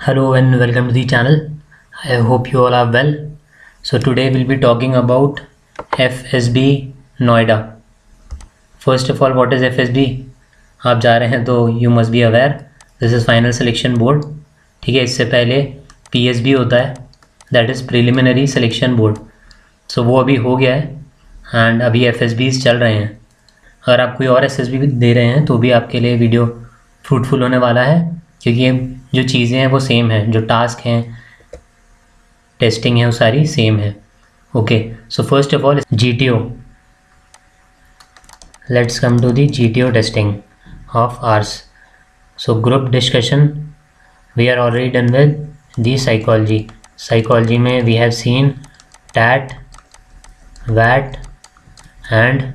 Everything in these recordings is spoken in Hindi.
Hello and welcome to the channel. I hope you all are well. So today we'll be talking about FSB Noida. First of all, what is FSB? आप जा रहे हैं तो you must be aware this is Final Selection Board. ठीक है, इससे पहले PSB होता है, that is Preliminary Selection Board. So वो अभी हो गया है and अभी FSBs चल रहे हैं. अगर आप कोई और SSB भी दे रहे हैं तो भी आपके लिए वीडियो फ्रूटफुल होने वाला है, क्योंकि जो चीज़ें हैं वो सेम है, जो टास्क हैं, टेस्टिंग है, वो सारी सेम है. Okay, so first of all GTO. Let's come to the GTO testing of ours. So group discussion we are already done with the psychology. Psychology में वी हैव सीन टैट, वैट एंड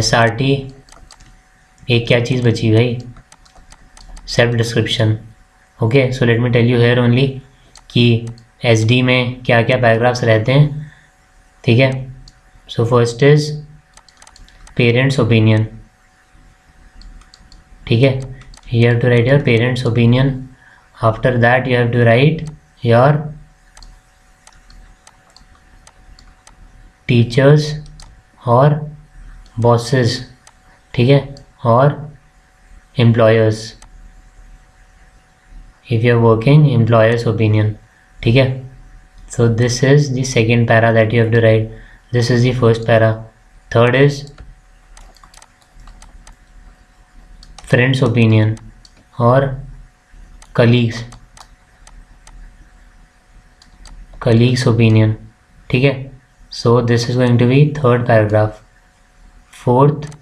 SRT. एक क्या चीज़ बची गई? Self description. Okay, so let me tell you here only कि SD में क्या क्या पैराग्राफ्स रहते हैं. ठीक है, so first is parents opinion. ठीक है, you have to write your parents opinion. After that you have to write your teachers और बॉसेस. ठीक है, और employers. if you are working, employer's opinion. ठीक है, so this is the second para that you have to write. This is the first para. Third is friends opinion or colleagues opinion. ठीक है, so this is going to be third paragraph. Fourth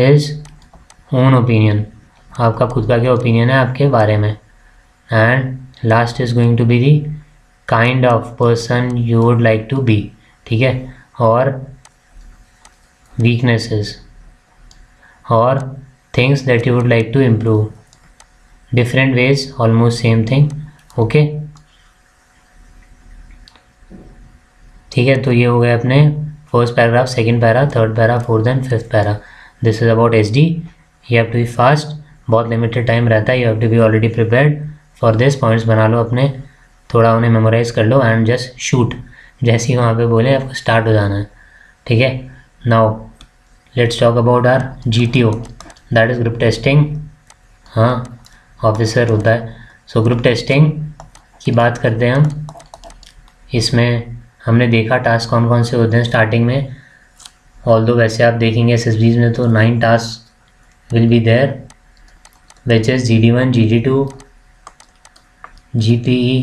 is own opinion. आपका खुद का क्या ओपिनियन है आपके बारे में. And last is going to be the kind of person you would like to be. ठीक है, और वीकनेसेस और things that you would like to improve. Different ways, almost same thing. Okay, ठीक है, तो ये हो गए अपने first paragraph, second para, third para, fourth and fifth para. This is about SD. You have to be fast. बहुत लिमिटेड टाइम रहता है. You have to be already prepared for this. Points बना लो अपने, थोड़ा उन्हें मेमोराइज कर लो एंड जस्ट शूट. जैसे ही वहाँ पे बोले आपको स्टार्ट हो जाना है. ठीक है, now let's talk about our GTO, that is group testing. हाँ, ऑफिसर होता है. सो ग्रुप टेस्टिंग की बात करते हैं हम. इसमें हमने देखा टास्क कौन कौन से होते हैं स्टार्टिंग में. ऑल्दो वैसे आप देखेंगे SSBs में तो 9 task will be there, which is GD1, GD2, GPE.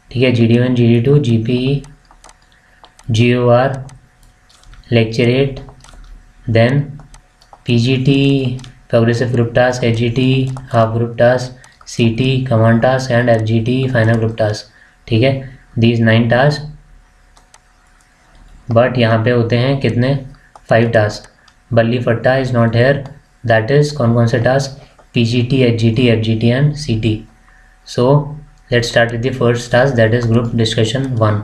ठीक है, GD1, GD2, GPE, GOR, Lecturate, then PGT, Progressive Group Task, HGT, Half Group Task, CT, Command Task and FGT, Final Group Task. ठीक है, these 9 tasks. बट यहाँ पे होते हैं कितने? 5 टास्क. बल्ली फट्टा is not hair. That is कौन कौन से task? PGT, HGT, FGT and CT. So let's start with the first task, that is group discussion 1.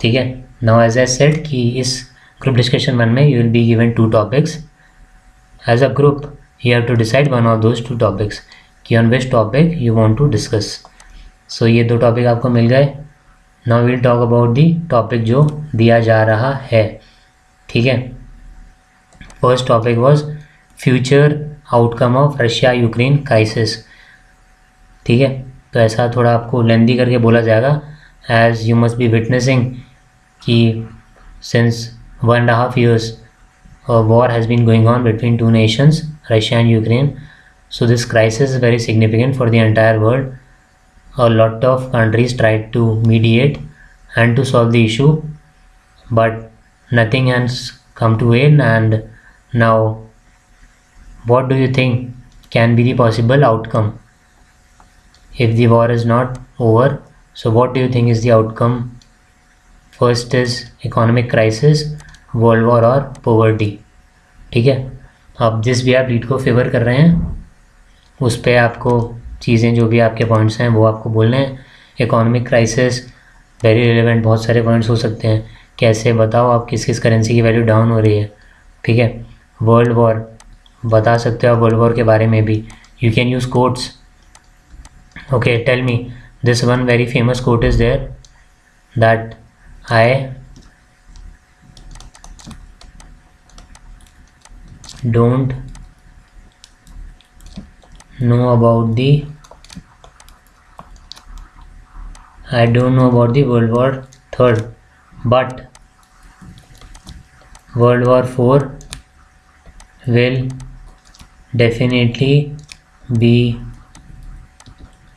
ठीक है, now as I said कि इस group discussion 1 में you will be given 2 topics. As a group you have to decide one of those 2 topics कि on which topic you want to discuss. So ये 2 topic आपको मिल गए. Now we'll talk about the topic जो दिया जा रहा है. ठीक है, first topic was future outcome of Russia Ukraine crisis. ठीक है, तो ऐसा थोड़ा आपको लेंदी करके बोला जाएगा, as you must be witnessing कि since 1.5 years war has been going on between 2 nations, Russia and Ukraine. So this crisis is very significant for the entire world. A lot of countries tried to mediate and to solve the issue, but nothing has come to end. And now what do you think can be the possible outcome if the war is not over? So what do you think is the outcome? First is economic crisis, world war और poverty. ठीक है, अब जिस भी आप लीड को फेवर कर रहे हैं उस पे आपको चीज़ें जो भी आपके पॉइंट्स हैं वो आपको बोलने हैं. इकोनॉमिक क्राइसिस वेरी रिलेवेंट, बहुत सारे पॉइंट्स हो सकते हैं. कैसे बताओ आप किस किस करेंसी की वैल्यू डाउन हो रही है. ठीक है, वर्ल्ड वॉर बता सकते हो आप वर्ल्ड वॉर के बारे में भी. You can use quotes Okay, tell me, this one very famous quote is there that I don't know about the World War III, but World War IV will definitely be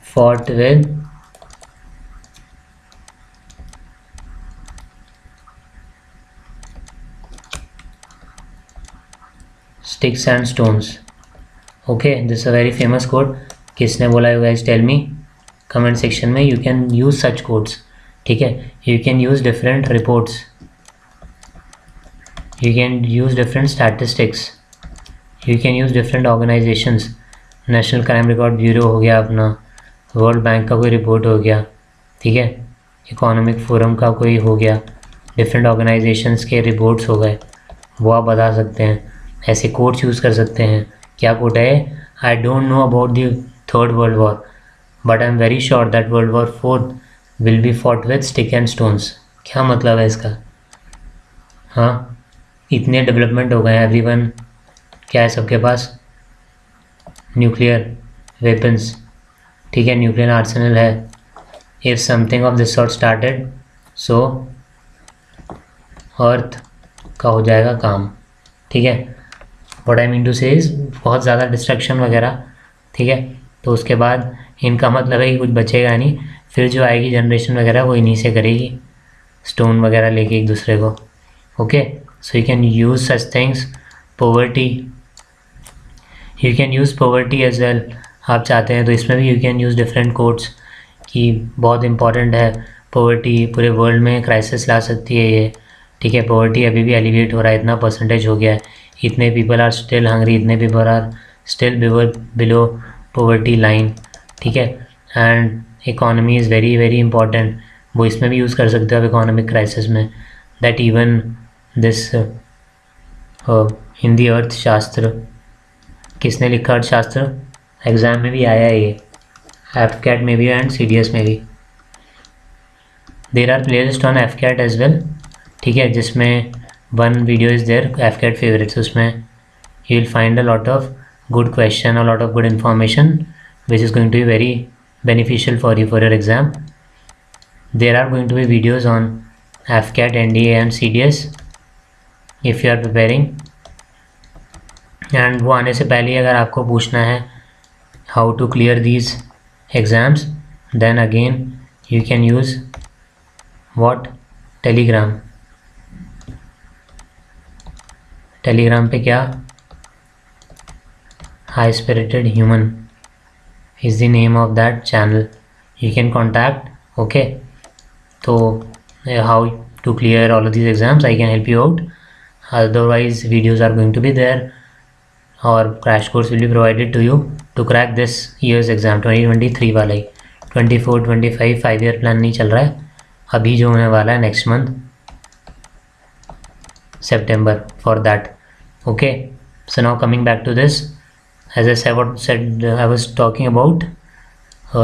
fought with sticks and stones. Okay, this is a very famous quote. किसने बोला है guys, tell me comment section में. You can use such quotes. ठीक है, you can use different reports, you can use different statistics, you can use different organizations. National crime record bureau हो गया अपना, वर्ल्ड बैंक का कोई रिपोर्ट हो गया, ठीक है, इकोनॉमिक फोरम का कोई हो गया, डिफरेंट ऑर्गेनाइजेशंस के रिपोर्ट्स हो गए, वो आप बता सकते हैं. ऐसे कोट्स यूज़ कर सकते हैं. क्या कोट है? I don't know about the third world war but I am very sure that world war fourth will be fought with stick and stones. क्या मतलब है इसका? हाँ, इतने डेवलपमेंट हो गए हैं, एवरीवन क्या है सबके पास? न्यूक्लियर वेपन्स, ठीक है, न्यूक्लियर आर्सेनल है. If something of this sort started, so earth का हो जाएगा काम. ठीक है, what I mean to say is बहुत ज़्यादा डिस्ट्रक्शन वगैरह. ठीक है, तो उसके बाद इनका मतलब है कि कुछ बचेगा नहीं. फिर जो आएगी जनरेशन वगैरह वो इन्हीं से करेगी, स्टोन वगैरह लेके एक दूसरे को. Okay, so you can use such things. Poverty, you can use poverty as well. आप चाहते हैं तो इसमें भी you can use different codes कि बहुत इंपॉर्टेंट है पॉवर्टी, पूरे वर्ल्ड में क्राइसिस ला सकती है ये. ठीक है, पॉवर्टी अभी भी एलिवेट हो रहा है, इतना परसेंटेज हो गया है, इतने पीपल आर स्टिल हंग्री, इतने people are still below poverty line. ठीक है, and economy is very very important. वो इसमें भी यूज़ कर सकते हो आप इकोनॉमिक क्राइसिस में. दैट इवन दिस हिंदी अर्थशास्त्र, किसने लिखा अर्थशास्त्र? एग्ज़ाम में भी आया है ये, एफकैट में भी एंड CDS में भी. There are playlist on AFCAT as well. ठीक है, जिसमें one video is there AFCAT favourites. उसमें you will find a lot of good question, a lot of good information which is going to be very beneficial for you for your exam. There are going to be videos on AFCAT, NDA and CDS if you are preparing. And वो आने से पहले अगर आपको पूछना है how to clear these exams, then again you can use what? Telegram. Telegram पे क्या? High Spirited Human is the name of that channel. You can contact. Okay, so how to clear all of these exams, I can help you out. Otherwise videos are going to be there, or crash course will be provided to you to crack this year's exam 2023 वाला ही. 24-25 5 year plan नहीं चल रहा है अभी, जो होने वाला है next month September for that. Okay, so now coming back to this, as I said I was talking about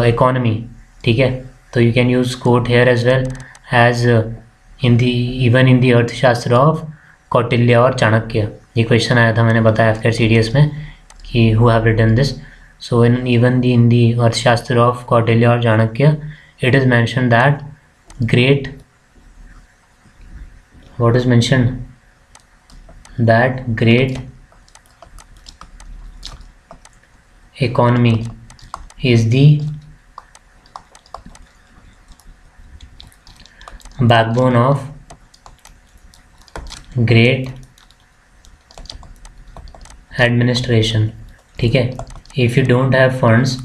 economy. ठीक है, तो you can use quote here as well as even in the अर्थशास्त्र ऑफ कौटिल्य और चाणक्य. ये क्वेश्चन आया था, मैंने बताया FCAT CDS में कि who have written this. So in the अर्थशास्त्र ऑफ कौटिल्य और Chanakya it is mentioned that great economy is the backbone of great administration. ठीक है, if you don't have funds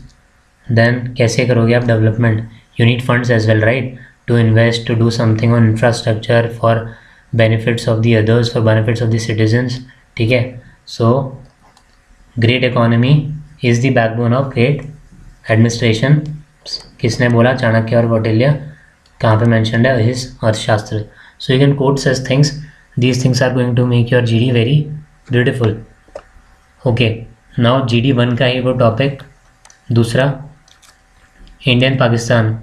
then कैसे करोगे आप development? you need funds as well, right, to invest, to do something on infrastructure for benefits of the others, for benefits of the citizens. ठीक है, so great economy is the backbone of great administration. किसने बोला? चाणक्य और कौटिल्य. कहाँ पे mentioned है? his अर्थशास्त्र. so you can quote such things. these things are going to make your GD very beautiful. okay, now GD 1 का ही वो टॉपिक दूसरा इंडियन पाकिस्तान,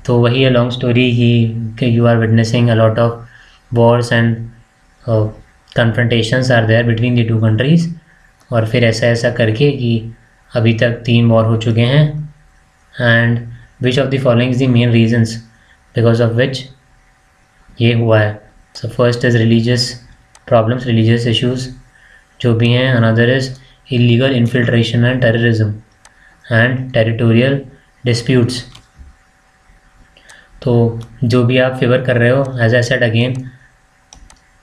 तो वही है लॉन्ग स्टोरी कि you are witnessing a lot of wars and confrontations are there between the two countries, और फिर ऐसा ऐसा करके कि अभी तक 3 वॉर हो चुके हैं। And which of the following the main reasons because of which ये हुआ है। So first is religious problems, religious issues जो भी हैं। Another is illegal infiltration and terrorism and territorial disputes. तो जो भी आप फेवर कर रहे हो, as I said again,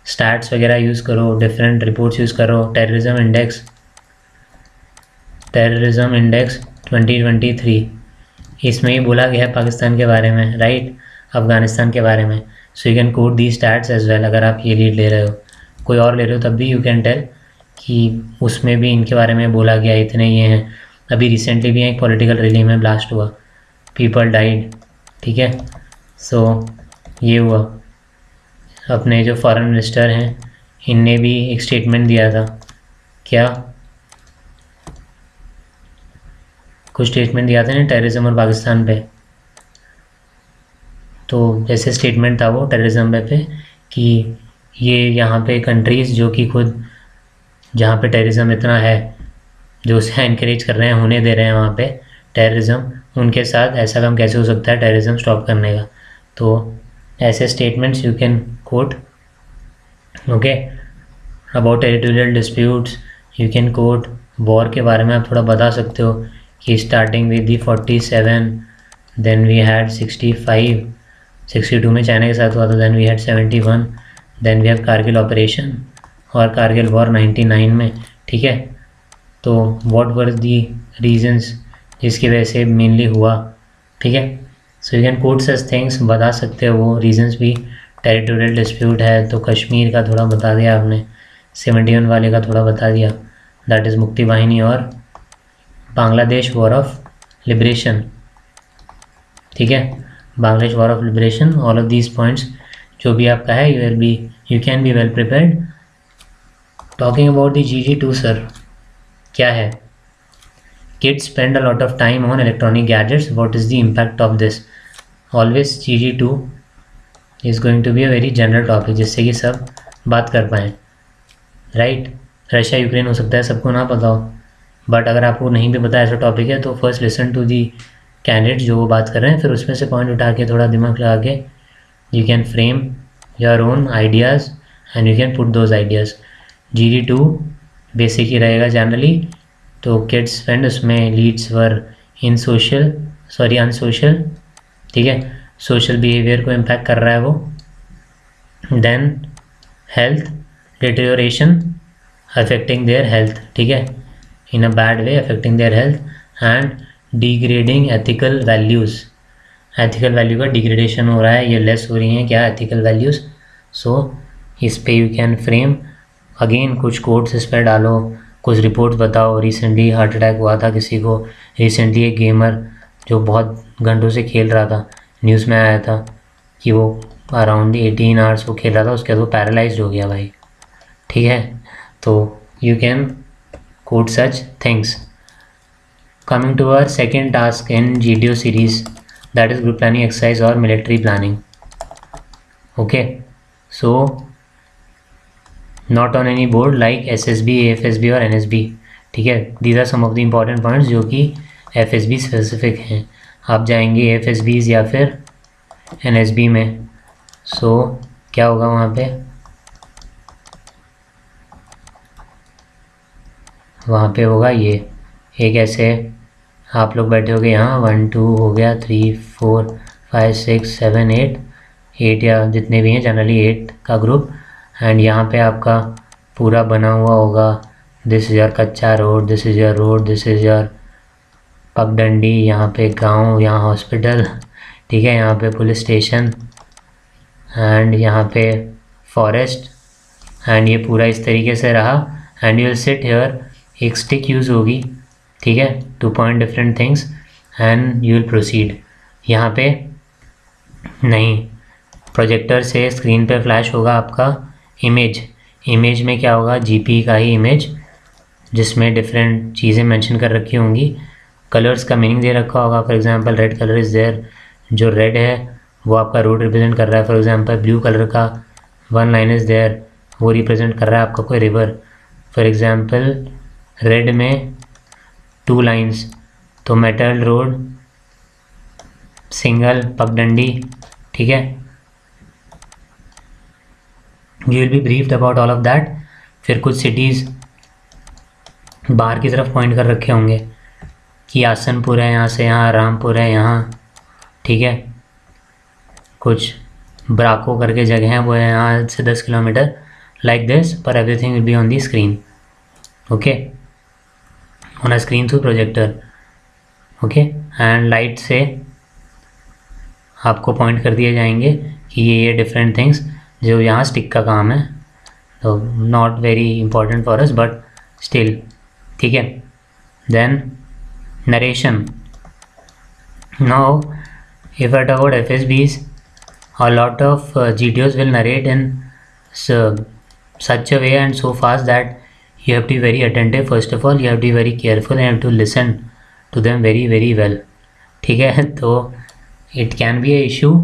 stats वगैरह यूज़ करो, डिफरेंट रिपोर्ट्स यूज़ करो। टेररिज्म इंडेक्स 2023, इसमें ही बोला गया है पाकिस्तान के बारे में, राइट, अफ़गानिस्तान के बारे में। So you can quote the stats as well. अगर आप ये लीड ले रहे हो, कोई और ले रहे हो, तब भी यू कैन टेल कि उसमें भी इनके बारे में बोला गया, इतने ये हैं। अभी रिसेंटली भी एक पॉलिटिकल रैली में ब्लास्ट हुआ, पीपल डाइड, ठीक है। सो ये हुआ। अपने जो फॉरेन मिनिस्टर हैं, इनने भी एक स्टेटमेंट दिया था, क्या कुछ स्टेटमेंट दिया था ना टेररिज्म और पाकिस्तान पे। तो जैसे स्टेटमेंट था वो टेररिज्म पे कि ये यहाँ पे कंट्रीज़ जो कि खुद जहाँ पे टेररिज्म इतना है, जो उसे इनकरेज कर रहे हैं, होने दे रहे हैं वहाँ पे टेररिज्म, उनके साथ ऐसा काम कैसे हो सकता है टेररिज्म स्टॉप करने का। तो ऐसे statements you can quote, okay. About territorial disputes you can quote. War के बारे में आप थोड़ा बता सकते हो कि starting with the 47, then we had 65, 62 में चाइना के साथ हुआ था, then we had 71, then we have Kargil operation और कारगिल वॉर 99 में, ठीक है। तो व्हाट वर दी रीजंस जिसकी वजह से मेनली हुआ, ठीक है। सो you can quote such things, बता सकते हो वो रीजंस भी। टेरिटोरियल डिस्प्यूट है तो कश्मीर का थोड़ा बता दिया आपने, 71 वाले का थोड़ा बता दिया, दैट इज़ मुक्ति वाहिनी, और बांग्लादेश वॉर ऑफ लिबरेशन, ठीक है, Bangladesh war of liberation. All of these points जो भी आपका है, you can be well prepared. Talking about the GG2 sir, क्या है? Kids spend a lot of time on electronic gadgets, what is the impact of this? Always GG2 is going to be a very general topic, जिससे कि सब बात कर पाएँ, राइट। रशिया यूक्रेन हो सकता है सबको ना पता हो, बट अगर आपको नहीं भी पता ऐसा टॉपिक है तो first listen to the candidate जो वो बात कर रहे हैं, फिर उसमें से पॉइंट उठा के थोड़ा दिमाग लगा के you can frame your own ideas and you can put those ideas. GD2 basic ही रहेगा जनरली। तो किड्स स्पेंड, उसमें लीड्स वर इन अनसोशल, ठीक है, सोशल बिहेवियर को इम्पैक्ट कर रहा है वो। Then health deterioration affecting their health, ठीक है, in a bad way affecting their health. And degrading ethical values, ethical value का डिग्रेडेशन हो रहा है, ये लेस हो रही हैं क्या एथिकल वैल्यूज़। सो इस पे यू कैन फ्रेम अगेन कुछ कोट्स इस पर डालो, कुछ रिपोर्ट्स बताओ। रिसेंटली हार्ट अटैक हुआ था किसी को, रिसेंटली एक गेमर जो बहुत घंटों से खेल रहा था, न्यूज़ में आया था कि वो अराउंड 18 आवर्स वो खेल रहा था, उसके बाद वो पैरालाइज्ड हो गया भाई, ठीक है। तो you can quote such things. Coming to our second task in GDO series, that is group planning exercise or military planning, okay. So not on any board like SSB, AFSB और NSB, ठीक है। these are some of the important points जो कि FSB specific हैं। आप जाएंगे AFSBs या फिर NSB में, so क्या होगा वहाँ पे, वहाँ पे होगा ये एक ऐसे आप लोग बैठे हो गए यहाँ 1 2 हो गया 3 4 5 6 7 8 या जितने भी हैं, जनरली 8 का ग्रुप। एंड यहाँ पे आपका पूरा बना हुआ होगा, दिस इज़ योर कच्चा road, this is your road, this is your पगडंडी, यहाँ पे गांव, यहाँ हॉस्पिटल, ठीक है, यहाँ पे पुलिस स्टेशन एंड यहाँ पे फॉरेस्ट। एंड ये पूरा इस तरीके से रहा। And you will sit here, एक स्टिक यूज़ होगी, ठीक है, two point different things and you will proceed. यहाँ पे नहीं, प्रोजेक्टर से स्क्रीन पे फ्लैश होगा आपका इमेज में क्या होगा, GP का ही इमेज जिसमें डिफरेंट चीज़ें मेंशन कर रखी होंगी, कलर्स का मीनिंग दे रखा होगा। For example red colour is there, जो रेड है वो आपका रोड रिप्रेजेंट कर रहा है। फॉर एग्जांपल ब्लू कलर का वन लाइन इज़ देयर, वो रिप्रेजेंट कर रहा है आपका कोई रिवर। फॉर एग्जांपल रेड में 2 लाइन्स, तो मेटल रोड, सिंगल, पगडंडी, ठीक है। We will be briefed about all of that. फिर कुछ सिटीज़ बाहर की तरफ पॉइंट कर रखे होंगे कि आसनपुर है यहाँ से, यहाँ रामपुर है यहाँ, ठीक है। कुछ ब्राको करके जगह हैं वो है यहाँ से 10 किलोमीटर, लाइक दिस, पर everything will be on the screen, okay, on a screen through projector, okay. And light से आपको पॉइंट कर दिए जाएंगे कि ये डिफरेंट थिंग्स जो यहाँ स्टिक का काम है, तो not very important for us but still, ठीक है। Then narration, now if I talk about FSBs, a lot of GTOs will narrate in such a way and so fast that you have to be very attentive. First of all, you have to be very careful and you have to listen to them very very well, ठीक है। तो it can be a issue,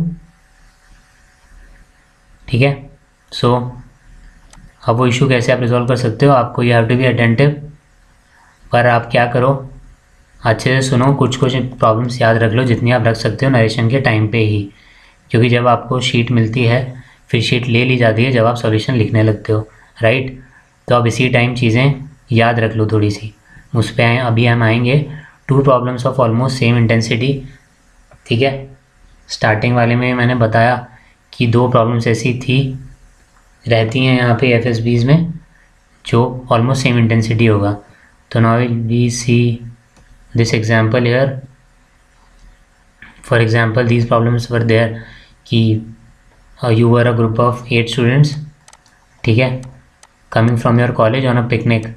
ठीक है। सो अब वो इशू कैसे आप रिजॉल्व कर सकते हो, आपको you have to be attentive, पर आप क्या करो, अच्छे से सुनो, कुछ कुछ प्रॉब्लम्स याद रख लो जितनी आप रख सकते हो नरेशन के टाइम पे ही, क्योंकि जब आपको शीट मिलती है फिर शीट ले ली जाती है जब आप सॉल्यूशन लिखने लगते हो, राइट। तो अब इसी टाइम चीज़ें याद रख लो थोड़ी सी, उस पर अभी हम आएंगे। 2 problems of almost same intensity, ठीक है। स्टार्टिंग वाले में मैंने बताया कि 2 प्रॉब्लम्स ऐसी रहती हैं यहाँ पे FSBs में जो ऑलमोस्ट सेम इंटेंसिटी होगा। तो now we see this example here. For example, these problems were there कि you were a group of 8 students, ठीक है, coming from your college on a picnic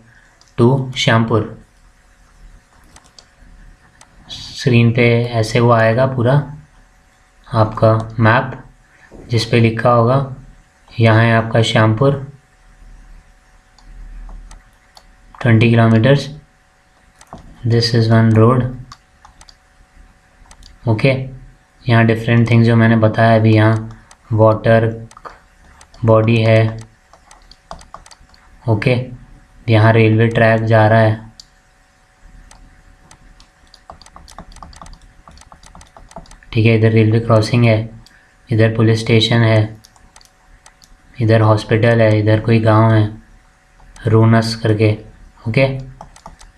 to Shyampur. Screen पे ऐसे वो आएगा पूरा आपका मैप जिस पे लिखा होगा यहाँ है आपका Shyampur 20 kilometres, this is one road, okay. यहाँ डिफरेंट थिंग्स जो मैंने बताया अभी, यहाँ वाटर बॉडी है, ओके। यहाँ रेलवे ट्रैक जा रहा है, ठीक है। इधर रेलवे क्रॉसिंग है, इधर पुलिस स्टेशन है, इधर हॉस्पिटल है, इधर कोई गांव है रूनस करके, okay.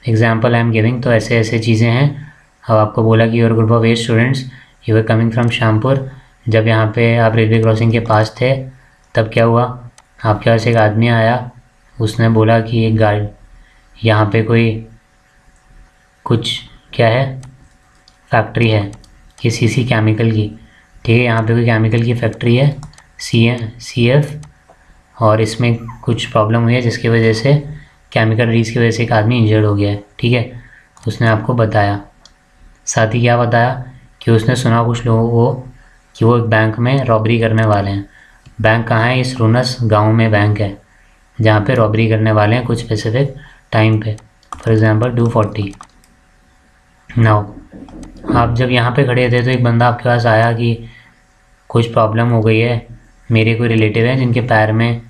Example I am giving. तो ऐसे ऐसे चीज़ें हैं। अब आपको बोला कि your group of 8 students you were coming from Shyampur. जब यहाँ पे आप रेलवे क्रॉसिंग के पास थे तब क्या हुआ, आपके पास एक आदमी आया, उसने बोला कि एक गाड़ी यहाँ पे कोई कुछ क्या है फैक्ट्री है किसी केमिकल की, ठीक है। यहाँ पे कोई केमिकल की फैक्ट्री है CF, और इसमें कुछ प्रॉब्लम हुई है जिसकी वजह से केमिकल रिलीज की वजह से एक आदमी इंजर्ड हो गया है, ठीक है। उसने आपको बताया, साथ ही क्या बताया कि उसने सुना कुछ लोगों को कि वो एक बैंक में रॉबरी करने वाले हैं। बैंक कहाँ है, इस रूनस गांव में बैंक है जहाँ पे रॉबरी करने वाले हैं कुछ स्पेसिफिक टाइम पे, फॉर एग्जांपल 2:40। नाउ आप जब यहाँ पे खड़े थे तो एक बंदा आपके पास आया कि कुछ प्रॉब्लम हो गई है, मेरे कोई रिलेटिव हैं जिनके पैर में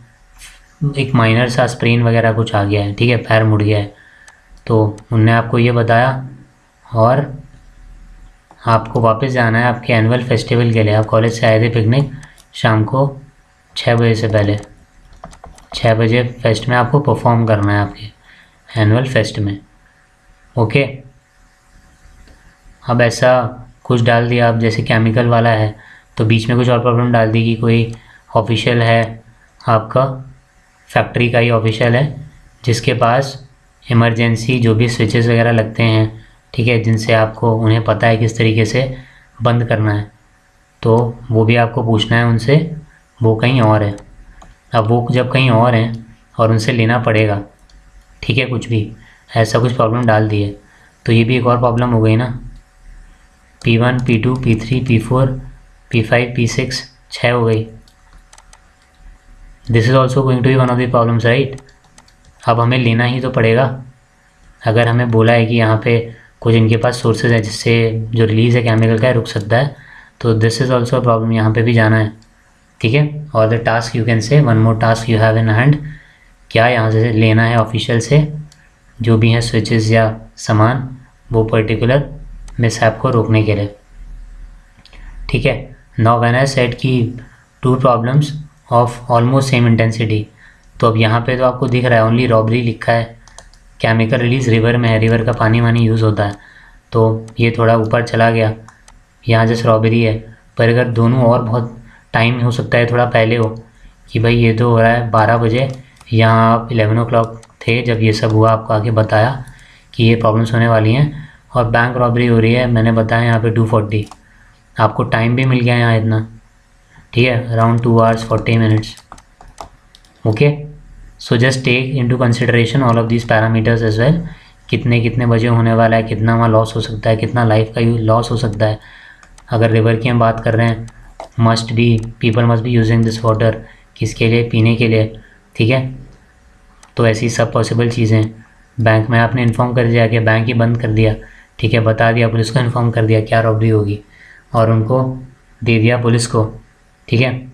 एक माइनर सा स्प्रेन वगैरह कुछ आ गया है, ठीक है, पैर मुड़ गया है। तो उनने आपको ये बताया और आपको वापस जाना है आपके एनुअल फेस्टिवल के लिए। आप कॉलेज से आए थे पिकनिक, शाम को 6 बजे से पहले 6 बजे फेस्ट में आपको परफॉर्म करना है आपके एनुअल फेस्ट में, ओके। अब ऐसा कुछ डाल दिया आप, जैसे केमिकल वाला है तो बीच में कुछ और प्रॉब्लम डाल दी कि कोई ऑफिशियल है आपका फैक्ट्री का ही ऑफिशियल है जिसके पास इमरजेंसी जो भी स्विचेस वगैरह लगते हैं, ठीक है, जिनसे आपको उन्हें पता है किस तरीके से बंद करना है, तो वो भी आपको पूछना है उनसे, वो कहीं और है। अब वो जब कहीं और हैं और उनसे लेना पड़ेगा, ठीक है, कुछ भी ऐसा कुछ प्रॉब्लम डाल दी है तो ये भी एक और प्रॉब्लम हो गई ना। P1 P2 P3 P4 P5 P6 6 हो गई। This is also going to be one of the problems, right. अब हमें लेना ही तो पड़ेगा। अगर हमें बोला है कि यहाँ पे कुछ इनके पास सोर्सेज है जिससे जो रिलीज़ है केमिकल का रुक सकता है, तो दिस इज़ ऑल्सो प्रॉब्लम, यहाँ पे भी जाना है, ठीक है। और the task you can say one more task you have in hand, क्या यहाँ से लेना है ऑफिशियल से जो भी हैं स्विचेस या सामान, वो पर्टिकुलर मिसहैप को रोकने के लिए, ठीक है। नाउ व्हेन आई सेड कि 2 problems of almost same intensity, तो अब यहाँ पे तो आपको दिख रहा है ओनली रॉबरी लिखा है, केमिकल रिलीज रिवर में है, रिवर का पानी वानी यूज़ होता है, तो ये थोड़ा ऊपर चला गया, यहाँ जैसे रॉबरी है। पर अगर दोनों और बहुत टाइम हो सकता है थोड़ा पहले हो, कि भाई ये तो हो रहा है 12 बजे, यहाँ आप 11 o'clock थे जब ये सब हुआ, आपको आके बताया कि ये प्रॉब्लम्स होने वाली हैं, और बैंक रॉबरी हो रही है, मैंने बताया यहाँ पे 2:40, आपको टाइम भी मिल गया यहाँ इतना, ठीक है, around 2 hours 40 minutes, okay. So just take into consideration all of these parameters as well, कितने बजे होने वाला है, कितना वहाँ लॉस हो सकता है, कितना लाइफ का लॉस हो सकता है। अगर रिवर की हम बात कर रहे हैं, people must be using this water, किसके लिए, पीने के लिए, ठीक है। तो ऐसी सब पॉसिबल चीज़ें, बैंक में आपने इन्फॉर्म कर दिया कि बैंक ही बंद कर दिया, ठीक है, बता दिया, पुलिस को इन्फॉर्म कर दिया क्या रॉबरी होगी, और उनको दे दिया पुलिस को, ठीक है।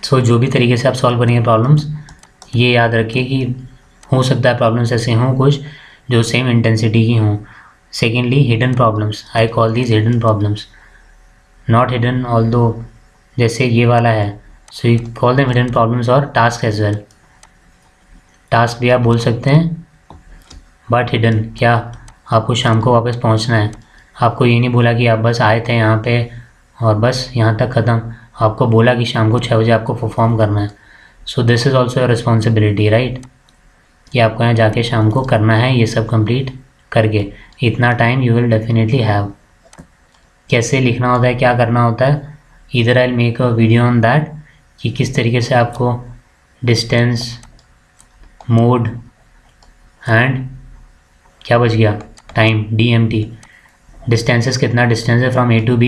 सो जो भी तरीके से आप सॉल्व करेंगे प्रॉब्लम्स, ये याद रखिए कि हो सकता है प्रॉब्लम्स ऐसे हों कुछ जो सेम इंटेंसिटी की हों। Secondly, hidden problems, I call these hidden problems, not hidden although, जैसे ये वाला है, so you call them hidden problems और टास्क एज वेल, टास्क भी आप बोल सकते हैं, बट हिडन क्या, आपको शाम को वापस पहुंचना है, आपको ये नहीं बोला कि आप बस आए थे यहाँ पे और बस यहाँ तक ख़त्म, आपको बोला कि शाम को 6 बजे आपको परफॉर्म करना है। सो this is also your responsibility, right, कि आपको यहाँ जाके शाम को करना है ये सब कंप्लीट करके, इतना time you will definitely have. कैसे लिखना होता है, क्या करना होता है, इधर I make a video on that, कि किस तरीके से आपको डिस्टेंस, मोड एंड क्या बच गया, टाइम, DMT, डिस्टेंसेस कितना डिस्टेंस है from A to B,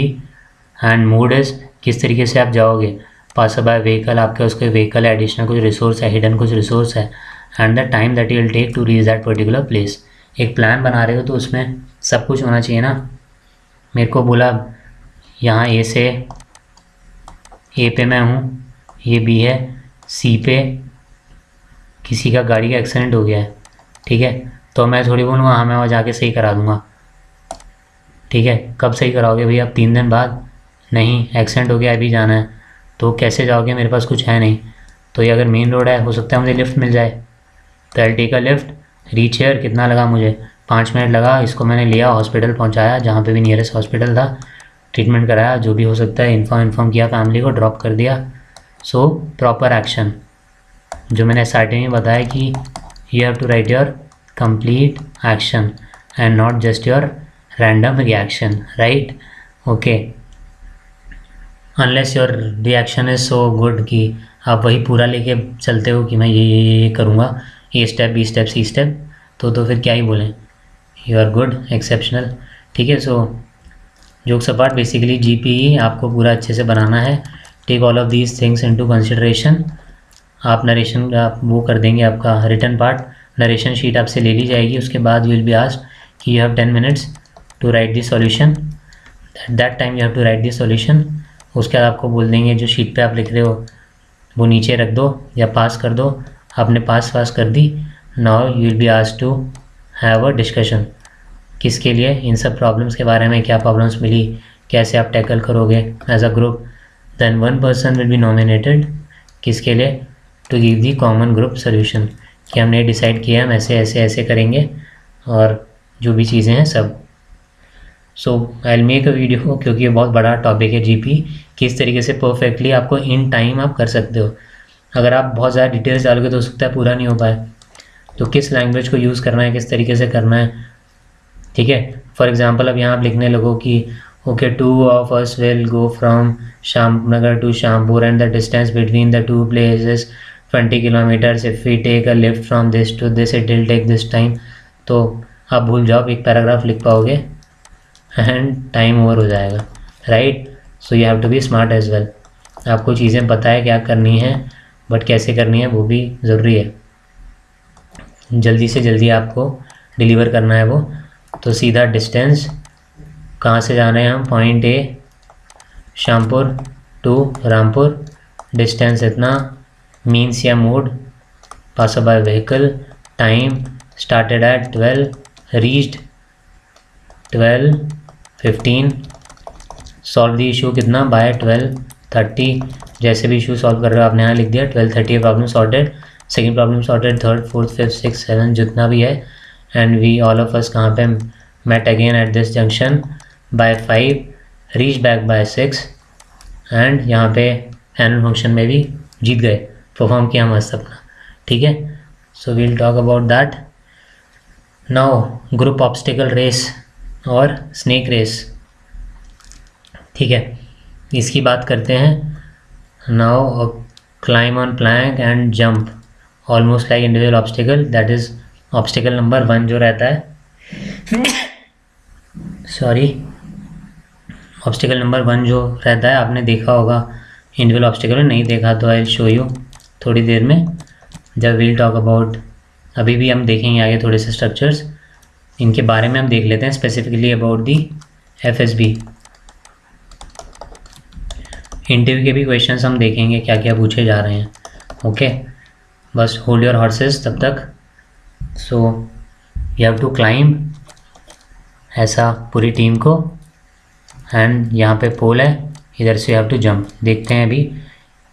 and mode is किस तरीके से आप जाओगे, पास बाय व्हीकल, आपके उसके व्हीकल है, एडिशनल कुछ रिसोर्स है, हिडन कुछ रिसोर्स है, and the time that you will take to reach that particular place. एक प्लान बना रहे हो तो उसमें सब कुछ होना चाहिए ना। मेरे को बोला यहाँ ए पे मैं हूँ, ये B है, C पे किसी का गाड़ी का एक्सीडेंट हो गया है, ठीक है, तो मैं थोड़ी बोलूँगा हाँ मैं वहाँ जाके सही करा दूँगा, ठीक है। कब सही कराओगे भैया, आप 3 दिन बाद, नहीं एक्सीडेंट हो गया अभी जाना है, तो कैसे जाओगे, मेरे पास कुछ है नहीं, तो ये अगर मेन रोड है, हो सकता है मुझे लिफ्ट मिल जाए, तो I take a lift, reach here, कितना लगा मुझे, 5 मिनट लगा, इसको मैंने लिया, हॉस्पिटल पहुंचाया, जहाँ पे भी नियरेस्ट हॉस्पिटल था, ट्रीटमेंट कराया, जो भी हो सकता है इन्फॉर्म किया, फैमिली को ड्रॉप कर दिया। सो प्रॉपर एक्शन, जो मैंने स्टार्टिंग में बताया कि you have to write your complete action and not just your random reaction, right, okay. Unless your reaction is so good कि आप वही पूरा लेके चलते हो कि मैं ये करूँगा, A step B step C step, तो फिर क्या ही बोलें, यू आर गुड, एक्सेप्शनल, ठीक है। So jokes apart, basically GPE आपको पूरा अच्छे से बनाना है, take all of these things into consideration. आप नरेशन आप वो कर देंगे, आपका रिटर्न पार्ट, नरेशन शीट आपसे ले ली जाएगी, उसके बाद विल बी आस्क्ड कि you have 10 minutes to write the solution, at that time you have to write the solution. उसके बाद आपको बोल देंगे जो शीट पे आप लिख रहे हो वो नीचे रख दो या पास कर दो, आपने पास कर दी, now you will be asked to have a discussion, किसके लिए, इन सब प्रॉब्लम्स के बारे में, क्या प्रॉब्लम्स मिली, कैसे आप टैकल करोगे as a group. Then 1 person will be nominated, किसके लिए, to give the common group solution, कि हमने डिसाइड किया हम ऐसे ऐसे ऐसे करेंगे, और जो भी चीज़ें हैं सब। So I will make a video, क्योंकि ये बहुत बड़ा टॉपिक है GP, किस तरीके से परफेक्टली आपको इन टाइम आप कर सकते हो। अगर आप बहुत ज़्यादा डिटेल्स डालोगे तो हो सकता है पूरा नहीं हो पाए, तो किस लैंग्वेज को यूज़ करना है, किस तरीके से करना है, ठीक है। फॉर एग्जांपल अब यहाँ आप लिखने लगो कि okay 2 of us will go from Shamnagar to Shampur and the distance between the 2 places 20 kilometers, if we take a lift from this to this it will take this time, तो आप भूल जाओ, एक पैराग्राफ लिख पाओगे एंड टाइम ओवर हो जाएगा, right. So you have to be smart as well, आपको चीज़ें पता है क्या करनी है, बट कैसे करनी है वो भी ज़रूरी है, जल्दी से जल्दी आपको डिलीवर करना है वो, तो सीधा डिस्टेंस कहाँ से जा रहे हैं हम, point A Shyampur to Rampur, distance इतना, मीन्स या मोड पास by vehicle, time started at 12, reached 12:15, solve the issue कितना बाय 12:30, जैसे भी इशू सॉल्व कर रहे हो आपने यहाँ लिख दिया 12:30 problem sorted, second problem sorted, third fourth fifth six seven जितना भी है, and we all of us कहाँ पे met again at this junction by 5, reach back by 6, and यहाँ पे एनुअल फंक्शन में भी जीत गए, परफॉर्म किया मस्त अपना, ठीक है। So we'll talk about that now. Group obstacle race और स्नेक रेस, ठीक है, इसकी बात करते हैं। Now climb on plank and jump almost like individual obstacle, that is obstacle number 1 जो रहता है सॉरी ऑब्स्टिकल नंबर 1 जो रहता है आपने देखा होगा इंडिविजुअल ऑब्स्टिकल, नहीं देखा तो आई शो यू थोड़ी देर में जब वील टॉक अबाउट, अभी भी हम देखेंगे आगे थोड़े से स्ट्रक्चर्स, इनके बारे में हम देख लेते हैं specifically about the FSB। Interview के भी क्वेश्चंस हम देखेंगे क्या क्या पूछे जा रहे हैं, ओके। बस होल्ड योर हॉर्सेस तब तक। So you have to climb, ऐसा पूरी टीम को, एंड यहाँ पे पोल है, इधर से यू हैव टू जंप। देखते हैं अभी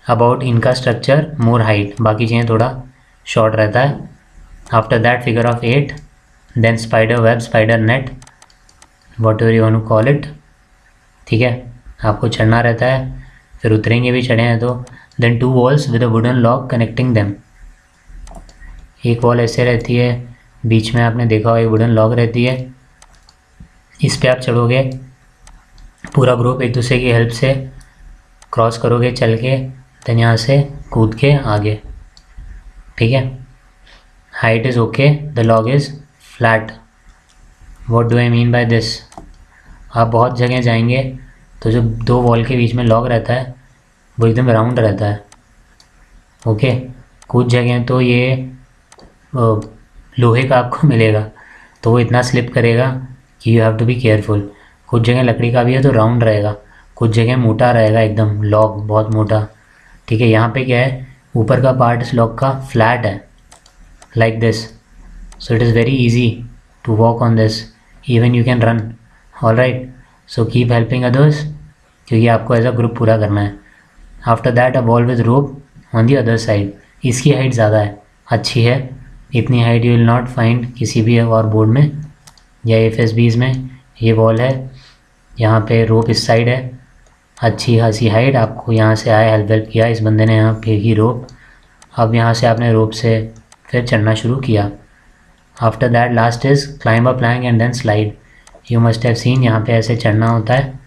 अबाउट इनका स्ट्रक्चर, मोर हाइट, बाकी चीज़ें थोड़ा शॉर्ट रहता है। After that figure of 8, then spider web, spider net, whatever you want to call it, ठीक है। आपको चढ़ना रहता है, फिर उतरेंगे भी, चढ़े हैं तो। Then 2 walls with a wooden lock connecting them, एक वॉल ऐसे रहती है, बीच में आपने देखा होगा एक वुडन लॉक रहती है, इस पर आप चढ़ोगे, पूरा ग्रुप एक दूसरे की हेल्प से क्रॉस करोगे चल के, देन यहाँ से कूद के आगे, ठीक है। Height is okay, the log is flat. What do I mean by this, आप बहुत जगह जाएंगे तो जो 2 वॉल के बीच में लॉग रहता है वो एकदम राउंड रहता है, ओके। कुछ जगह तो ये लोहे का आपको मिलेगा तो वो इतना स्लिप करेगा कि you have to be careful. कुछ जगह लकड़ी का भी है तो राउंड रहेगा, कुछ जगह मोटा रहेगा एकदम, लॉग बहुत मोटा, ठीक है। यहाँ पे क्या है, ऊपर का पार्ट इस लॉग का फ्लैट है like this, so it is very easy to walk on this, even you can run, alright. So keep helping others, क्योंकि आपको एज अ ग्रुप पूरा करना है। After that a wall with rope on the other side, इसकी हाइट ज़्यादा है, अच्छी है, इतनी height you will not find किसी भी और बोर्ड में या FSBs में। ये वॉल है, यहाँ पे रोप इस साइड है, अच्छी खासी हाइट, आपको यहाँ से आए हेल्प किया इस बंदे ने, यहाँ फेंकी रोप, अब यहाँ से आपने रोप से फिर चढ़ना शुरू किया। After that last is climb a plank and then slide, you must have seen, यहाँ पे ऐसे चढ़ना होता है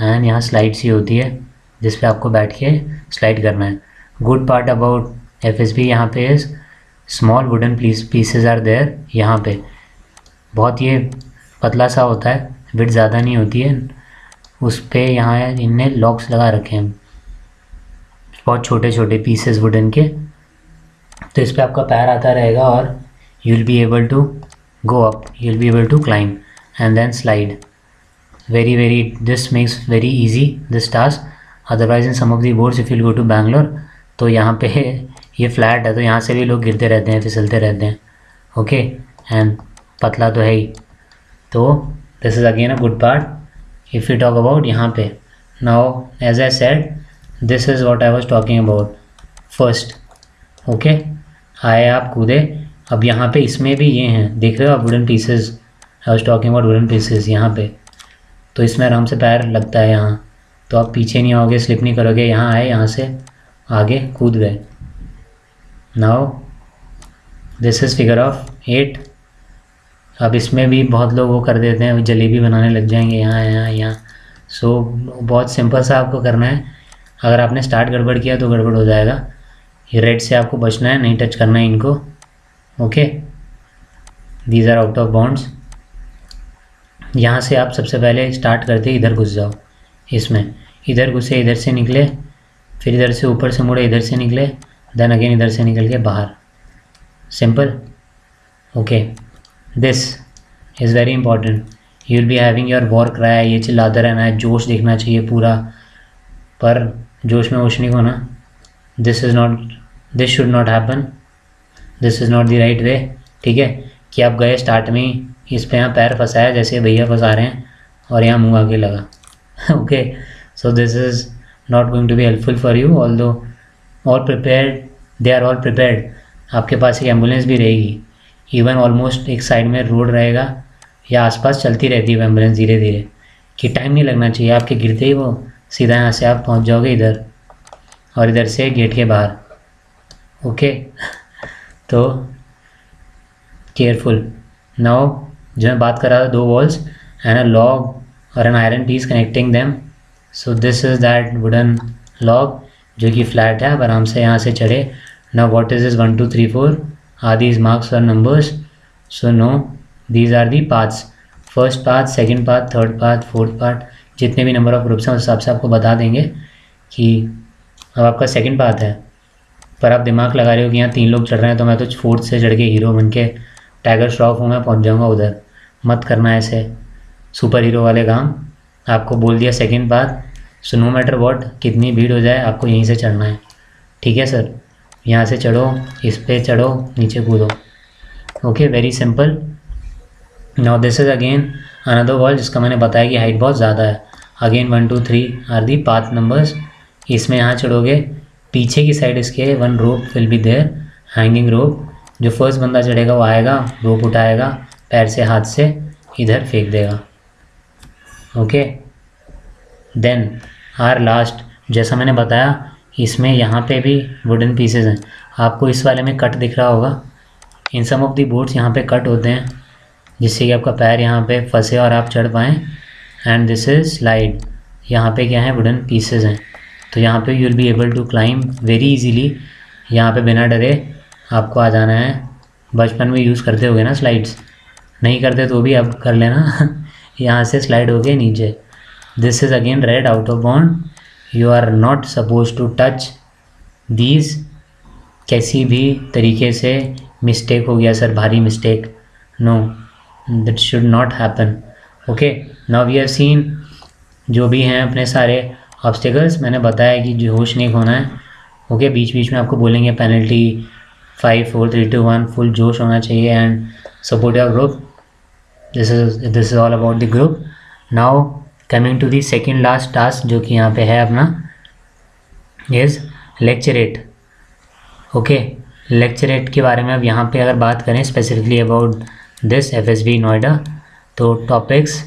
एंड यहाँ स्लाइड सी होती है जिस पे आपको बैठ के स्लाइड करना है। गुड पार्ट अबाउट FSB यहाँ पे is small wooden pieces are there, यहाँ पे बहुत ये पतला सा होता है, विड्थ ज़्यादा नहीं होती है, उस पर यहाँ इनने लॉक्स लगा रखे हैं, बहुत छोटे छोटे पीसेस वुडन के, तो इस पर आपका पैर आता रहेगा और you will be able to go up, you will be able to climb and then slide. Very this makes very easy this task. Otherwise in some of the boards if you go to Bangalore, तो यहाँ पे ये फ्लैट है तो यहाँ से भी लोग गिरते रहते हैं, फिसलते रहते हैं, ओके, एंड पतला तो है ही, तो this is again a good part if you talk about यहाँ पे। Now as I said, this is what I was talking about first, okay. आए आप कूदे, अब यहाँ पे इसमें भी ये हैं, देख रहे हो आप wooden pieces, I was talking about wooden pieces यहाँ पे, तो इसमें आराम से पैर लगता है यहाँ, तो आप पीछे नहीं आओगे, स्लिप नहीं करोगे, यहाँ आए, यहाँ से आगे कूद गए। Now this is figure of 8। अब इसमें भी बहुत लोग वो कर देते हैं, जलेबी बनाने लग जाएंगे यहाँ। सो बहुत सिंपल सा आपको करना है, अगर आपने स्टार्ट गड़बड़ किया तो गड़बड़ हो जाएगा। ये रेड से आपको बचना है, नहीं टच करना है इनको, okay. These are out of bounds. यहाँ से आप सबसे पहले स्टार्ट करते इधर घुस जाओ, इसमें इधर घुसे, इधर से निकले, फिर इधर से ऊपर से मुड़े, इधर से निकले, देन अगेन इधर से निकल के बाहर, simple, okay. This is very important. You will be having your war cry, ये चिल्लाते रहना है, जोश देखना चाहिए पूरा, पर जोश में वोश नहीं होना। This should not happen, this is not the right way. ठीक है, कि आप गए स्टार्ट में ही इस पे यहाँ पैर फंसाया जैसे भैया फंसा रहे हैं और यहाँ मुँह आके लगा। Okay, so this is not going to be helpful for you. Although all prepared, they are all prepared, आपके पास एक एम्बुलेंस भी रहेगी, इवन ऑलमोस्ट एक साइड में रोड रहेगा या आसपास चलती रहती है एम्बुलेंस धीरे धीरे, कि टाइम नहीं लगना चाहिए आपके गिरते ही वो सीधा यहाँ से आप पहुँच जाओगे इधर और इधर से गेट के बाहर। ओके, तो केयरफुल। नाउ जो मैं बात कर रहा था, 2 वॉल्स एंड अ लॉग और an iron piece connecting them. So this is that wooden log जो कि फ्लैट है, आप आराम से यहाँ से चढ़े। Now what is this 1 2 3 4, are these marks और numbers? So no, these are the paths, first path, second path, third path, fourth path, जितने भी नंबर ऑफ ग्रुप्स हैं उस हिसाब से आपको बता देंगे कि अब आपका सेकंड पाथ है, पर आप दिमाग लगा रहे हो कि यहाँ 3 लोग चढ़ रहे हैं तो मैं तो 4th से चढ़ के हीरो बन के टाइगर श्रॉफ हूँ, मैं पहुँच जाऊँगा उधर। मत करना ऐसे सुपर हीरो वाले काम। आपको बोल दिया second path, so no matter what, कितनी भीड़ हो जाए आपको यहीं से चढ़ना है। ठीक है सर, यहाँ से चढ़ो, इस पे चढ़ो, नीचे कूदो। Okay, very simple. Now this is again another wall जिसका मैंने बताया कि हाइट बहुत ज़्यादा है। Again 1 2 3 are the path numbers. इसमें यहाँ चढ़ोगे, पीछे की साइड इसके 1 rope will be there, hanging rope. जो फर्स्ट बंदा चढ़ेगा वो आएगा, रोप उठाएगा, पैर से हाथ से इधर फेंक देगा। ओके, देन आर लास्ट, जैसा मैंने बताया इसमें यहाँ पे भी वुडन पीसेज हैं। आपको इस वाले में कट दिख रहा होगा, इन सम ऑफ दी बोट्स यहाँ पे कट होते हैं जिससे कि आपका पैर यहाँ पे फंसे और आप चढ़ पाएँ। एंड दिस इज स्लाइड, यहाँ पे क्या है, वुडन पीसेज हैं, तो यहाँ पे you will be able to climb very easily. यहाँ पे बिना डरे आपको आ जाना है। बचपन में यूज़ करते होगे ना स्लाइड्स, नहीं करते तो भी आप कर लेना। यहाँ से स्लाइड हो गए नीचे। This is again red out of bound, you are not suppose to touch these. किसी भी तरीके से मिस्टेक हो गया सर, भारी mistake, no, that should not happen. Okay, now we have seen जो भी हैं अपने सारे ऑब्स्टिकल्स। मैंने बताया कि जो होश नहीं खोना है। ओके, बीच बीच में आपको बोलेंगे पेनल्टी 5 4 3 2 1, फुल जोश होना चाहिए and support your group. This is all about the group. Now coming to the second last task जो कि यहाँ पे है अपना, इज़ लेक्चरेट। ओके, लेक्चरेट के बारे में अब यहाँ पे अगर बात करें specifically about this FSB Noida, तो topics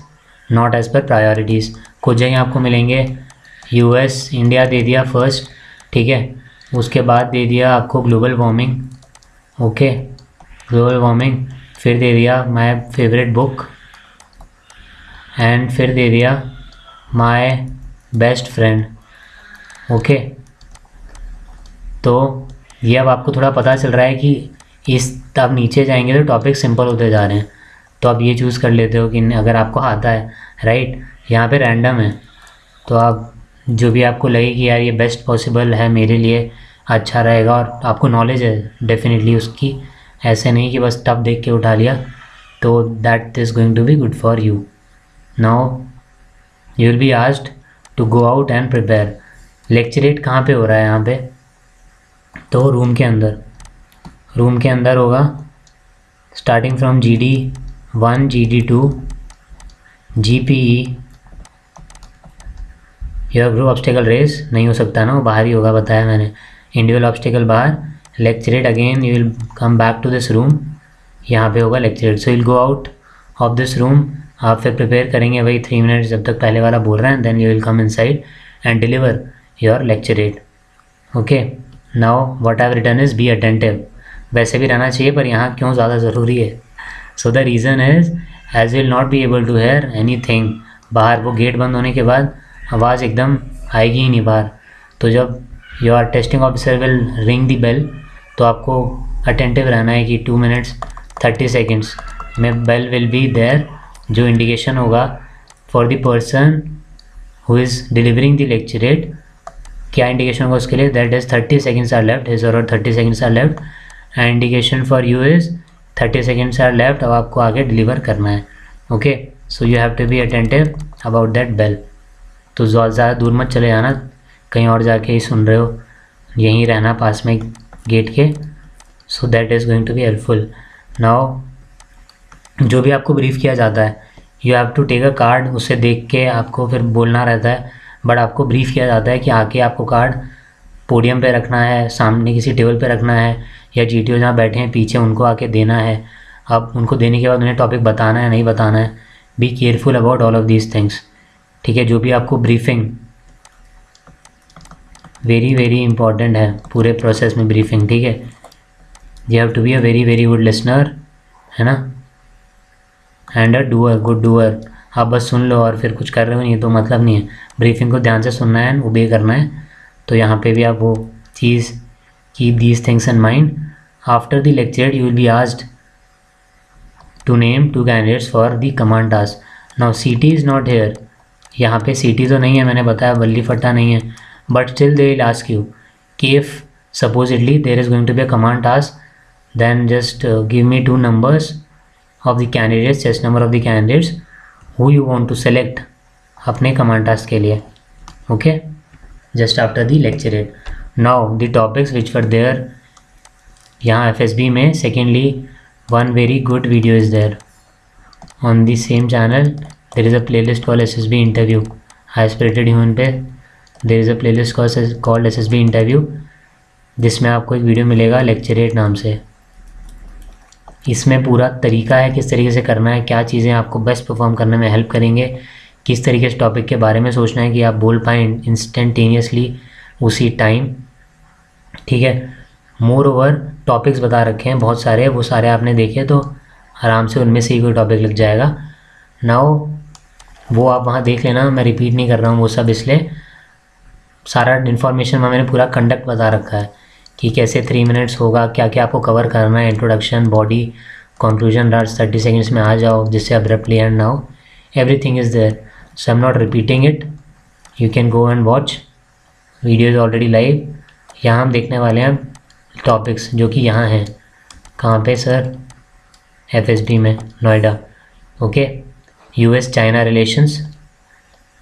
not as per priorities कुछ जगह आपको मिलेंगे। US इंडिया दे दिया फर्स्ट, ठीक है, उसके बाद दे दिया आपको global warming. Okay, global warming, फिर दे दिया माय फेवरेट बुक एंड फिर दे दिया माय बेस्ट फ्रेंड। ओके, तो ये अब आपको थोड़ा पता चल रहा है कि इस आप नीचे जाएंगे तो टॉपिक सिंपल होते जा रहे हैं, तो आप ये चूज़ कर लेते हो कि अगर आपको आता है, राइट। यहाँ पे रैंडम है, तो आप जो भी आपको लगे कि यार ये बेस्ट पॉसिबल है मेरे लिए, अच्छा रहेगा और आपको नॉलेज है डेफिनेटली उसकी, ऐसे नहीं कि बस टफ देख के उठा लिया, तो that is going to be good for you. Now you will be asked to go out and prepare. Lecturette कहाँ पे हो रहा है यहाँ पे, तो रूम के अंदर, रूम के अंदर होगा, starting from GD1 GD2 GPE। Your group obstacle race नहीं हो सकता ना, वो बाहर ही होगा, बताया मैंने। इंडिविजुअल ऑब्स्टिकल बाहर, lecturette again you will come back to this room, यहाँ पे होगा lecturette. So you will go out of this room, आप फिर प्रिपेयर करेंगे वही 3 मिनट्स जब तक पहले वाला बोल रहे हैं, then you will come inside and deliver your lecturette. Okay, now what I have written is be attentive. वैसे भी रहना चाहिए पर यहाँ क्यों ज़्यादा ज़रूरी है, so the reason is as will not be able to hear anything. बाहर वो गेट बंद होने के बाद आवाज़ एकदम आएगी ही नहीं बाहर, तो जब your testing officer will ring the bell तो आपको अटेंटिव रहना है कि 2 मिनट्स 30 सेकेंड्स में बेल विल बी देयर, जो इंडिकेशन होगा for the person who is delivering the lecturette. क्या इंडिकेशन होगा उसके लिए, that is 30 seconds are left, his और 30 seconds are left, and indication for you is 30 seconds are left, अब आपको आगे डिलीवर करना है। Okay, so you have to be attentive about that bell. तो ज़्यादा दूर मत चले जाना, कहीं और जाके ही सुन रहे हो, यहीं रहना पास में गेट के। So that is going to be helpful. Now जो भी आपको ब्रीफ किया जाता है, you have to take a card, उसे देख के आपको फिर बोलना रहता है, बट आपको ब्रीफ किया जाता है कि आके आपको कार्ड पोडियम पे रखना है, सामने किसी टेबल पे रखना है, या जीटीओ जहाँ बैठे हैं पीछे उनको आके देना है। अब उनको देने के बाद उन्हें टॉपिक बताना है नहीं बताना है। Be careful about all of these things, ठीक है। जो भी आपको ब्रीफिंग वेरी वेरी इंपॉर्टेंट है पूरे प्रोसेस में ब्रीफिंग, ठीक है। You have to be a very very good listener, है ना, and a doer, good doer. आप बस सुन लो और फिर कुछ कर रहे हो नहीं तो मतलब नहीं है। ब्रीफिंग को ध्यान से सुनना है, ओबे करना है। तो यहाँ पे भी आप वो चीज़ keep these things in mind. After the lecture you will be asked to name 2 candidates for the command task. Now CT is not here, यहाँ पे सीटी तो नहीं है, मैंने बताया बल्ली फट्टा नहीं है, but still they will ask you कि if supposedly there is going to be a command task, then just give me 2 numbers of the candidates, chess number of the candidates who you want to select अपने कमांड टास्क के लिए। Okay, just after the lecture. Now the topics which were there यहाँ FSB में, secondly one very good video is there on the same channel. There is a playlist call SSB interview, high spirited human पे there is a playlist called SSB interview, जिसमें आपको एक वीडियो मिलेगा लेक्चरेट नाम से। इसमें पूरा तरीका है किस तरीके से करना है, क्या चीज़ें आपको बेस्ट परफॉर्म करने में हेल्प करेंगे, किस तरीके से टॉपिक के बारे में सोचना है कि आप बोल पाएँ इंस्टेंटेनियसली उसी टाइम, ठीक है। मोर ओवर टॉपिक्स बता रखे हैं बहुत सारे, वो सारे आपने देखे तो आराम से उनमें से ही कोई टॉपिक लग जाएगा। नाउ वो आप वहाँ देख लेना, मैं रिपीट नहीं कर रहा हूँ वो सब, इसलिए सारा इन्फॉर्मेशन वहाँ मैंने पूरा कंडक्ट बता रखा है कि कैसे 3 मिनट्स होगा, क्या क्या आपको कवर करना है, introduction, body, conclusion, last 30 seconds में आ जाओ जिससे abruptly end now everything is there. So I am not repeating it, you can go and watch, video is already live. यहाँ हम देखने वाले हैं टॉपिक्स जो कि यहाँ हैं, कहाँ पे सर, FSB में Noida. Okay, US China relations,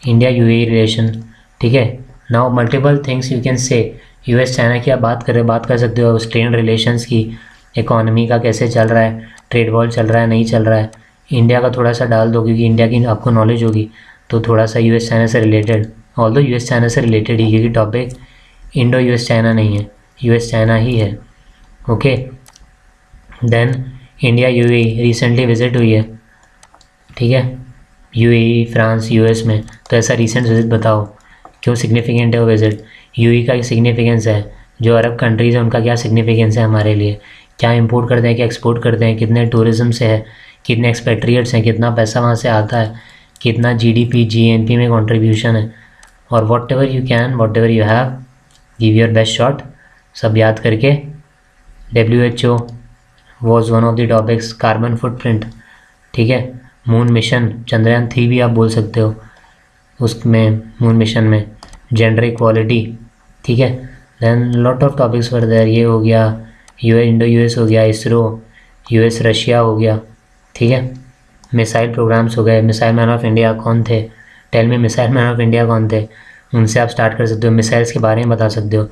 India UAE relation, ठीक है। Now multiple things you can say, US China की आप बात कर सकते हो, स्ट्रेन रिलेशंस की, इकोनॉमी का कैसे चल रहा है, ट्रेड वॉर चल रहा है नहीं चल रहा है, इंडिया का थोड़ा सा डाल दो क्योंकि इंडिया की आपको नॉलेज होगी, तो थोड़ा सा US चाइना से रिलेटेड, ऑल्दो US चाइना से रिलेटेड ही, क्योंकि टॉपिक इंडो US चाइना नहीं है, US चाइना ही है। Okay, then India UAE recently visit हुई है, ठीक है, UAE फ्रांस US में, तो ऐसा रिसेंट विज़िट बताओ, क्यों सिग्निफिकेंट है वो विज़िट, UAE का सिग्निफिकेंस है, जो अरब कंट्रीज़ हैं उनका क्या सिग्निफिकेंस है हमारे लिए, क्या इंपोर्ट करते हैं क्या एक्सपोर्ट करते हैं, कितने टूरिज़्म से है, कितने एक्सपेट्रिएट्स हैं, कितना पैसा वहाँ से आता है, कितना GDP GNP में कंट्रीब्यूशन है, और what ever you can, what ever you have, give your best shot, सब याद करके। WHO was one of the topics, carbon footprint, ठीक है, मून मिशन, चंद्रयान 3 भी आप बोल सकते हो उसमें, मून मिशन में, जेंडर इक्वालिटी, ठीक है। Then lot of topics were there, ये हो गया, इंडो US हो गया, इसरो, US रशिया हो गया, ठीक है, मिसाइल प्रोग्राम्स हो गए, मिसाइल मैन ऑफ इंडिया कौन थे, टेल में मिसाइल मैन ऑफ इंडिया कौन थे, उनसे आप स्टार्ट कर सकते हो, मिसाइल्स के बारे में बता सकते हो,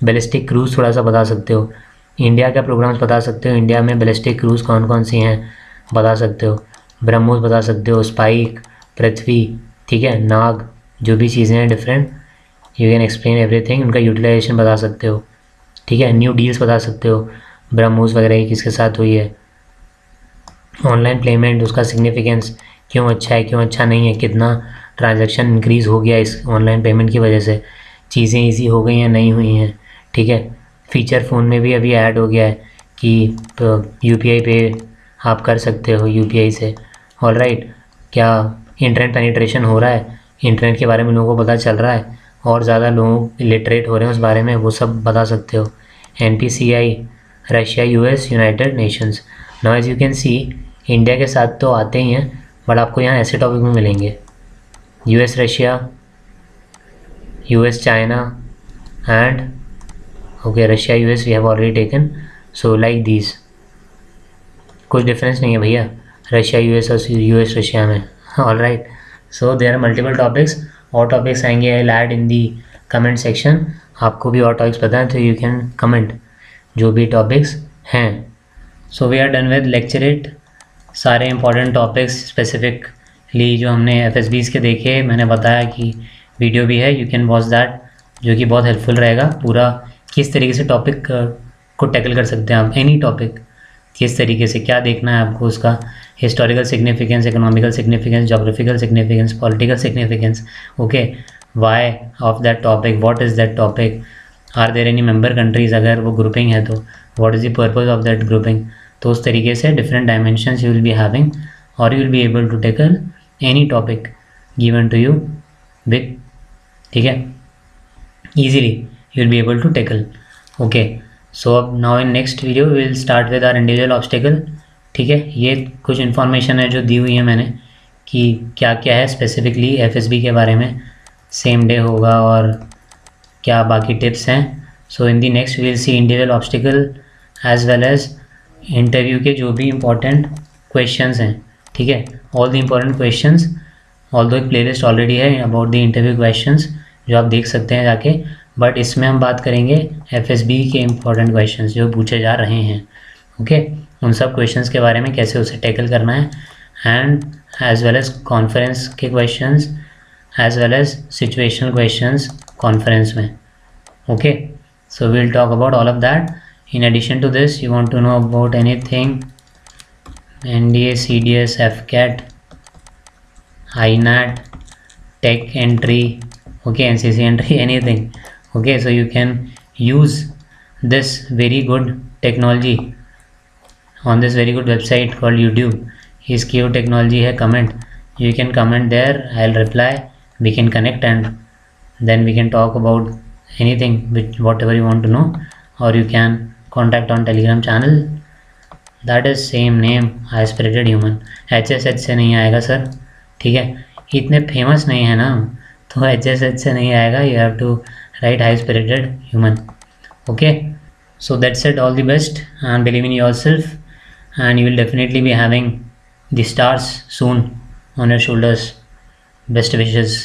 बैलिस्टिक क्रूज़ थोड़ा सा बता सकते हो, इंडिया का प्रोग्राम्स बता सकते हो, इंडिया में बैलिस्टिक क्रूज़ कौन कौन सी हैं बता सकते हो, ब्रह्मोस बता सकते हो, स्पाइक, पृथ्वी, ठीक है, नाग, जो भी चीज़ें हैं different, you can explain everything, उनका यूटिलाइजेशन बता सकते हो, ठीक है, न्यू डील्स बता सकते हो, ब्रह्मोस वगैरह की किसके साथ हुई है, ऑनलाइन पेमेंट, उसका सिग्निफिकेंस, क्यों अच्छा है क्यों अच्छा नहीं है, कितना ट्रांजैक्शन इंक्रीज़ हो गया इस ऑनलाइन पेमेंट की वजह से, चीज़ें ईजी हो गई हैं नहीं हुई हैं, ठीक है। फीचर फ़ोन में भी अभी ऐड हो गया है कि UPI पे आप कर सकते हो UPI से, ऑलराइट। क्या इंटरनेट पेनिट्रेशन हो रहा है, इंटरनेट के बारे में लोगों को पता चल रहा है, और ज़्यादा लोग लिटरेट हो रहे हैं उस बारे में, वो सब बता सकते हो। NPCI, Russia US United Nations. Now as you can see, India के साथ तो आते ही हैं, बट आपको यहाँ ऐसे टॉपिक में मिलेंगे, US Russia, US China, and okay, Russia US we have already taken, so like these, कुछ डिफरेंस नहीं है भैया रशिया यूएस और यूएस रशिया में। All right, so there are multiple topics, और टॉपिक्स आएंगे I will add in the comment section. आपको भी और टॉपिक्स पता है तो यू कैन कमेंट जो भी टॉपिक्स हैं। So we are done with lecture 8। सारे इंपॉर्टेंट टॉपिक्स स्पेसिफिकली जो हमने एफएसबीज के देखे, मैंने बताया कि वीडियो भी है, यू कैन वॉच दैट, जो कि बहुत हेल्पफुल रहेगा। पूरा किस तरीके से टॉपिक को टैकल कर सकते हैं आप, एनी टॉपिक किस तरीके से, क्या देखना है आपको, उसका historical significance, economical significance, geographical significance, political significance, okay, why of that topic, what is that topic, are there any member countries, अगर वो ग्रुपिंग है तो what is the purpose of that grouping. तो उस तरीके से different dimensions you will be having, और you will be able to tackle any topic given to you with, ठीक है, easily you will be able to tackle. Okay, so now in next video we will start with our individual obstacle. ठीक है, ये कुछ इन्फॉर्मेशन है जो दी हुई है मैंने कि क्या क्या है स्पेसिफिकली एफएसबी के बारे में, सेम डे होगा और क्या बाकी टिप्स हैं। So in the next we will see individual obstacle as well as interview के जो भी इम्पोर्टेंट क्वेश्चंस हैं, ठीक है, all the important questions, although एक प्लेलिस्ट ऑलरेडी है अबाउट द इंटरव्यू क्वेश्चंस जो आप देख सकते हैं जाके, बट इसमें हम बात करेंगे एफएसबी के इम्पोर्टेंट क्वेश्चंस जो पूछे जा रहे हैं, ओके, उन सब क्वेश्चंस के बारे में कैसे उसे टैकल करना है, and as well as conference के questions as well as situational questions conference में, okay. So we will talk about all of that. In addition to this you want to know about anything, NDA, CDS, AFCAT, INET, tech entry, okay, NCC entry, anything, okay, so you can use this very good technology on this very good website called YouTube. इसकी वो टेक्नोलॉजी है comment, you can comment there, I'll reply, we can connect and then we can talk about anything which whatever you want to know, or you can contact on Telegram channel, that is same name, High Spirited Human। HSH से नहीं आएगा सर, ठीक है, इतने फेमस नहीं है ना तो HSH से नहीं आएगा, you have to write High Spirited Human, okay। So that's it, all the best and believe in yourself and you will definitely be having the stars soon on your shoulders. Best wishes.